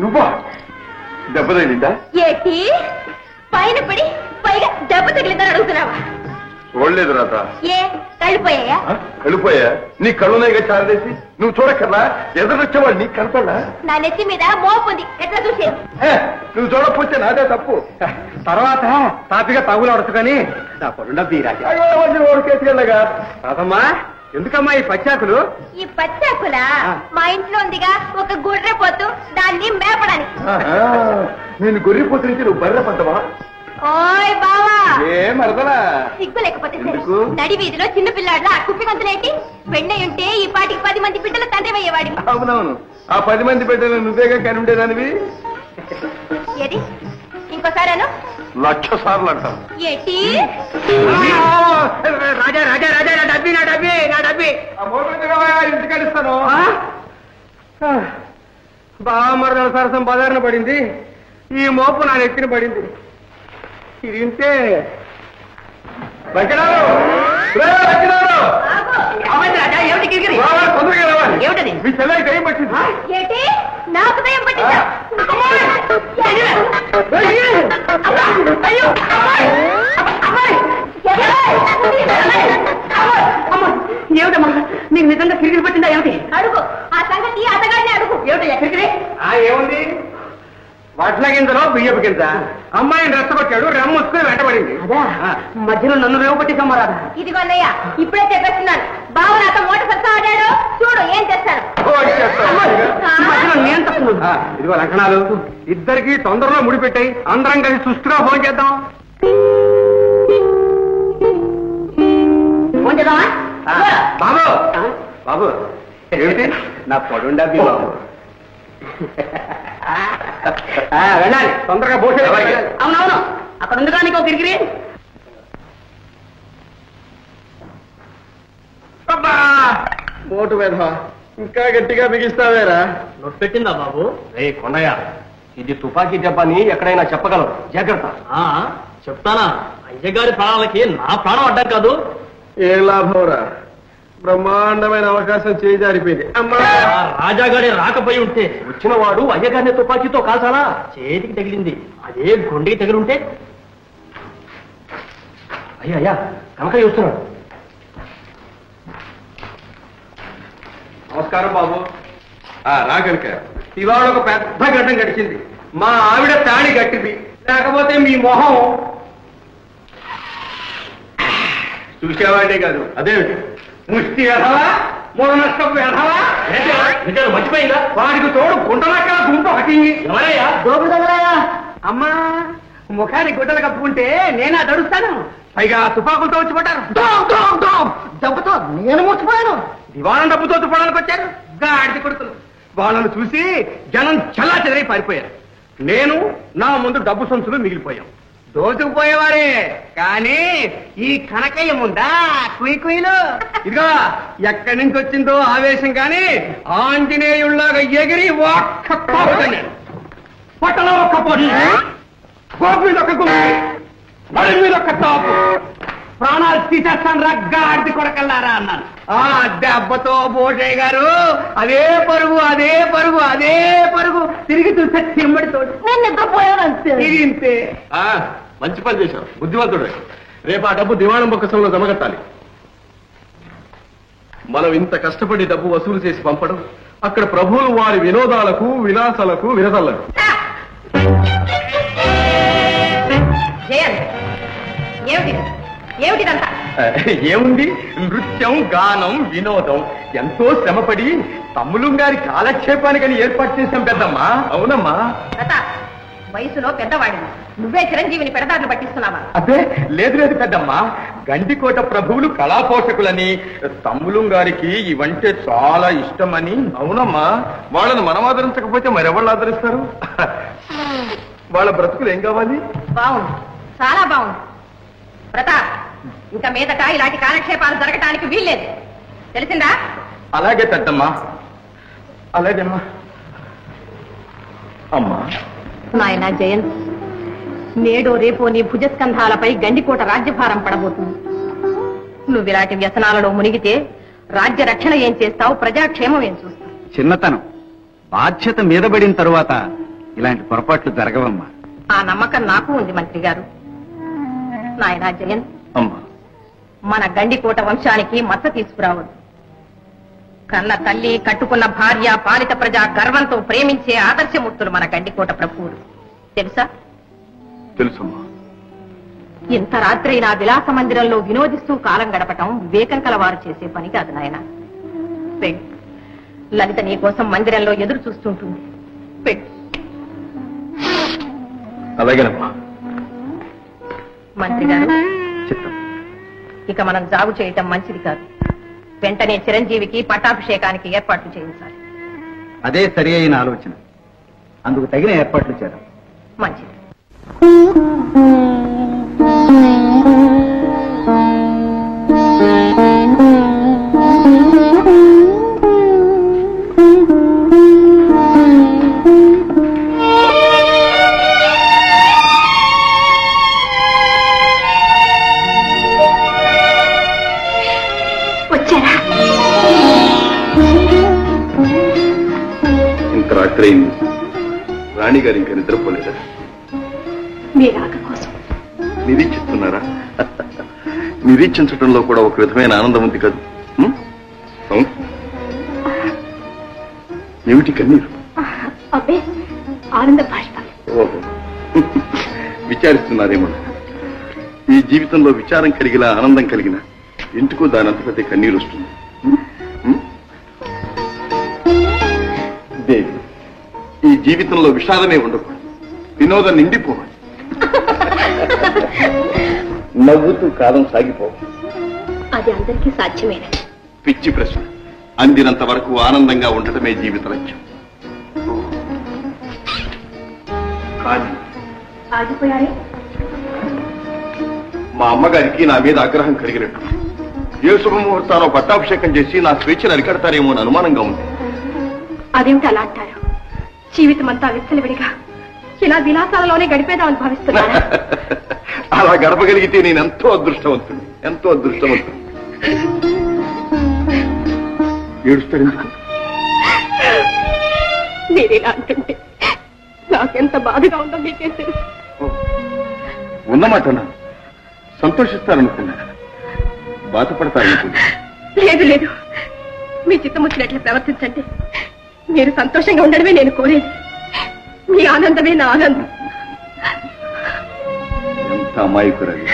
నువ్వా? దెబ్బ తగిలిందా? ఏంటి పైన పడి పైగా దెబ్బ తగిలిందని అడుగుతున్నావా? చూడలేదు రాత. ఏ కళ్ళిపోయాయా? కళ్ళిపోయా? నీ కళ్ళున్నాయిగా చారదేసి నువ్వు చూడక్కర్లా? ఎదురొచ్చేవాడు నీకు కనపడలా? నా నెత్తి మీద మోపుంది, ఎట్లా చూసేది? నువ్వు చూడకపోతే నాదే తప్పు. తర్వాత తాపిగా తగులు అడుచుకొని నా పడుండ కేసుకెళ్ళగా. రాతమ్మా, ఎందుకమ్మా ఈ పచ్చాకులు? ఈ పచ్చాకులా? మా ఇంట్లో ఉందిగా ఒక గుర్రె పోతు, దాన్ని మేపడానికి. నేను గొర్రెపోతు నుంచి నువ్వు బర్రె పంటవా? ఓయ్ బావా, మరదలా సిగ్గు లేకపోతే నడి వీధిలో చిన్న పిల్లాడ్లా కుప్పి గంతులేంటి? పెళ్ళై ఉంటే ఈ పాటికి 10 మంది బిడ్డల తండ్రి అయ్యేవాడి. అవునవును, ఆ 10 మంది బిడ్డలు నువ్వేగా కని ఉండేదానివి. ఏది ఇంకోసారేను? 1,00,000 సార్లు అంటావు. ఏంటి? రాజా రాజా రాజా, నా డబ్బి నా డబ్బి నా డబ్బి ఇంటికడిస్తాను. బామరదల సరసం బజారున పడింది, ఈ మోపు నా నెత్తిన పడింది. ఇది ఇంతే. ఏమిటది? మీ చెల్లెకి దయ్యం పట్టింది. ఏంటి? నాకు దయ్యం పట్టిందా? ఏమిటమ్మా, నీకు నిజంగా కిరికిరి పట్టిందా ఏమిటి? అడుగు, ఆ సంగతి అతగాడిని అడుగు. ఏమిటి కిరికిరి? ఏముంది, వడ్ల గింజలో బియ్యపు గింజ. అమ్మాయిని రెచ్చగొట్టాడు, రెమ్మొచ్చుకుని వెంటబడింది. మధ్యలో నన్ను రేవపట్టిసమ్మా రాదా? ఇదిగో అన్నయ్య, ఇప్పుడే చెప్పేస్తున్నాను. బావ నాతో మోట సత్తా ఆడాడు, చూడు ఏం చేస్తాను. మధ్యలో నేను తప్పున్నా. ఇదిగో లక్షణాలు, ఇద్దరికి తొందరలో ముడిపెట్టాయి, అందరం కలిసి సుష్టిగా ఫోన్ చేద్దాం. ఫోన్ చేద్దామా? బాబు బాబు, ఏమిటి? నా పొడుండా బాబు. వెళ్ళాలి తొందరగా భోజనం. అవునవును, అక్కడ ఉండడానికి ఒక కిరికిరి. మోటు మీద ఇంకా గట్టిగా బిగిస్తావేరా? నొప్పెట్టిందా బాబు? కొండయ్య, ఇది తుపాకీ దెబ్బని ఎక్కడైనా చెప్పగలరు, జాగ్రత్త. చెప్తానా? అయ్యగారి ప్రాణాలకి నా ప్రాణం అడ్డం కాదు. ఏం లాభంరా, బ్రహ్మాండమైన అవకాశం చేజారిపోయింది. రాజాగారి రాకపోయి ఉంటే వచ్చిన వాడు అయ్యగారిని తుపాకీతో కాల్చాలా? చేతికి తగిలింది, అదే గుండెకి తగిలింటే. అయ్యా కనకయ్య వస్తున్నాడు. నమస్కారం బాబు. రా కనుక, ఇవాళ ఒక పెద్ద ఘట్టం గడిచింది. మా ఆవిడ తాళి గట్టింది, లేకపోతే మీ మొహం చూసేవాడే కాదు. అదేమిటి, ముష్టి ఎదవా, మూల నష్టం ఎదవా, మర్చిపోయిందా? వాడికి తోడు గుంటలక్కడ గుంట ఒకటి. ఎవరయ్యా? దోపుడు తగలాయా? అమ్మా, ముఖానికి గుడ్డలు కప్పుకుంటే నేనా దడుస్తాను, పైగా తుపాకులతో వచ్చి పడ్డారు. దెబ్బతో నేను ముచ్చిపోయాను. దివాణం డబ్బుతో తుపడానికి వచ్చారు గాడిది కొడుకులు. వాళ్ళను చూసి జనం చల్లా చెదరై పారిపోయారు. నేను నా ముందు డబ్బు సంచులు మిగిలిపోయాం. దోచుకుపోయేవారే, కానీ ఈ కనకయ్య ముందా కుయ్యలు. ఇదిగా ఎక్కడి నుంచి వచ్చిందో ఆవేశం, కానీ ఆంజనేయుల్లాగా ఎగిరి ఒక్క నేను పొట్టలో ఒక్క పొడి, గోపు మీద ఒక గుంపు, నడి మీద ఒక తాపు, ప్రాణాలు తీసేస్తాను రగ్గాడిది కొడకల్లారా అన్నాను. ఆ దెబ్బతో భూషయ్య గారు అదే పరుగు అదే పరుగు అదే పరుగు, తిరిగి చూస్తే చిమ్మడితోడు నేను నిద్రపోయాను అంతే. ఇది ఇంతే. మంచి పని చేశావు, బుద్ధిమంతుడు. రేపు ఆ డబ్బు దివాణం బొక్కసంలో జమగట్టాలి. మనం ఇంత కష్టపడి డబ్బు వసూలు చేసి పంపడం, అక్కడ ప్రభువులు వారి వినోదాలకు విలాసాలకు వినదల్లరు. ఏమిటిదంతా? ఏముంది, నృత్యం, గానం, వినోదం. ఎంతో శ్రమపడి తమ్ములం గారి కాలక్షేపానికని ఏర్పాటు చేశాం పెద్దమ్మా. అవునమ్మా. వయసులో పెద్దవాడిని, నువ్వే చిరంజీవిని పెడదారులు పట్టిస్తున్నావా? అదే లేదు లేదు పెద్దమ్మా, గండికోట ప్రభువులు కళాపోషకులని, తమ్ములం గారికి ఇవంటే చాలా ఇష్టమని. అవునమ్మా, వాళ్ళను మనం ఆదరించకపోతే మరెవాళ్ళు ఆదరిస్తారు? వాళ్ళ బ్రతుకులు ఏం కావాలి? బాగుంది, చాలా బాగుంది. ప్రతాప్, ఇంకా మీదట ఇలాంటి కాలక్షేపాలు జరగటానికి వీల్లేదు, తెలిసిందా? అలాగే పెద్దమ్మా, అలాగేమ్మా. అమ్మా నాయన జయంత్, నేడో రేపో నీ భుజస్కంధాలపై గండికోట రాజ్యభారం పడబోతుంది. నువ్వు ఇలాంటి వ్యసనాలలో మునిగితే రాజ్య రక్షణ ఏం చేస్తావు, ప్రజాక్షేమం ఏం చూస్తావు? చిన్నతనం బాధ్యత మీదబడిన తరువాత ఇలాంటి పొరపాట్లు జరగవమ్మా. ఆ నమ్మకం నాకు ఉంది మంత్రి గారు. నాయనా జయంత్, అమ్మా, మన గండికోట వంశానికి మచ్చ తీసుకురావద్దు. కన్న తల్లి, కట్టుకున్న భార్య, పాలిత ప్రజ గర్వంతో ప్రేమించే ఆదర్శమూర్తులు మన గండికోట ప్రభువులు. తెలుసా? తెలుసమ్మా. ఇంత రాత్రి నా విలాస మందిరంలో వినోదిస్తూ కాలం గడపటం వివేకం కలవారు చేసే పని కాదు నాయన. పెళ్ళి లలిత నీ కోసం మందిరంలో ఎదురు చూస్తుంటుంది. పెళ్ళి. అలాగేనమ్మా. మంత్రి గారు, చిత్తం. ఇక మనం జాగు చేయటం మంచిది కాదు. వెంటనే చిరంజీవికి పట్టాభిషేకానికి ఏర్పాట్లు చేయించాలి. అదే సరి అయిన ఆలోచన. అందుకు తగిన ఏర్పాట్లు చేద్దాం. మంచిది. ఇంత రాత్రి అయింది, రాణి గారు ఇంకా నిద్రపోలేదా? మీ రాక కోసం నిరీక్షిస్తున్నారా? నిరీక్షించడంలో కూడా ఒక విధమైన ఆనందం ఉంది కదా. అవును. ఏమిటి కన్నీరు? అబ్బే, ఆనంద బాష్పాలు. ఓహో, విచారిస్తున్నారేమో. ఈ జీవితంలో విచారం కలిగిన, ఆనందం కలిగిన ఎందుకో దానంతటదే కన్నీరు వస్తుంది. దేవి, ఈ జీవితంలో విషాదమే ఉండకూడదు, వినోదం నిండిపోవాలి. నవ్వుతూ కాలం సాగిపోవాలి. అది అందరికీ సాధ్యమేనా? పిచ్చి ప్రశ్న. అందినంత వరకు ఆనందంగా ఉండటమే జీవిత లక్ష్యం. కానీ ఆగిపోయారే? మా అమ్మగారికి నా మీద ఆగ్రహం కలిగినట్టు. ఏ శుభముహూర్తాలో పట్టాభిషేకం చేసి నా స్వేచ్ఛను అరికడతారేమో అని అనుమానంగా ఉంది. అదేమిటి అలా అంటారు? జీవితం అంతా విచ్చలవిడిగా ఇలా విలాసాలలోనే గడిపేదామని భావిస్తున్నారా? అలా గడపగలిగితే నేను ఎంతో అదృష్టవంతుడు, ఎంతో అదృష్టవంతుడు. ఏడుస్తాడు ఎందుకు? మీరేలా అంటుంటే నాకెంత బాధగా ఉందో మీకే తెలుసు. ఉన్నమాట సంతోషిస్తారనుకున్నా, బాధపడతారనుకున్నా. లేదు లేదు, మీ చిత్తం వచ్చినట్లు ప్రవర్తించండి. మీరు సంతోషంగా ఉండడమే నేను కోరేది. మీ ఆనందమే నా ఆనందం. ఎంత అమాయకురాలు.